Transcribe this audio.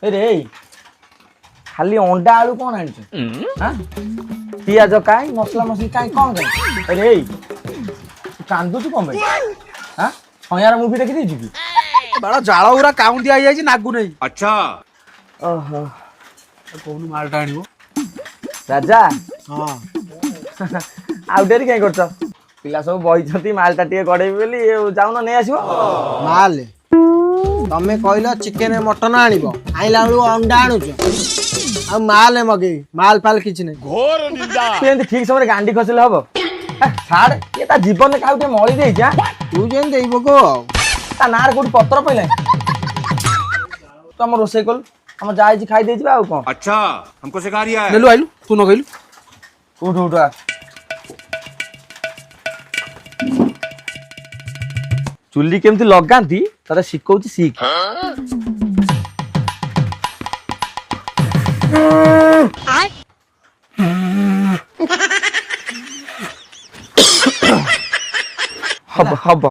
रे खाली अंडा आलू कौन आनी पियाज काई मसला मसली काई कौन काई अरे कांदू तू कौन हाँ छयार मुवी देखी देछि कि बड़ा जाळ उरा काउं दिया जाई नागु नहीं। अच्छा ओहो कोन मालटा आनिबो राजा हां आउ डेरी काई करछ पिला सब बही छथि मालटा टिके गडेबी बोली जाउन नै आसीबो माल तमे कहलो चिकेन मटन आनिबो आइला बेलू अंडा आनुछ आ माल मगे माल पाल किछ नै घोर निंदा तू एंती ठीक समय गांडी खसले हबो छाड़ ये ता जीवन में काउटे मळी देई जा तू जेन देइबो को ता नार कोठी पत्र पइले तम रोसे कोल हम जाई जी खाई देछि बा आउ कोन अच्छा हमको सिखा रिया है नेलु आइलु तू न गइलु उठ उठ चुल्ली केमती लगांती तते शिखौची सीख हब हब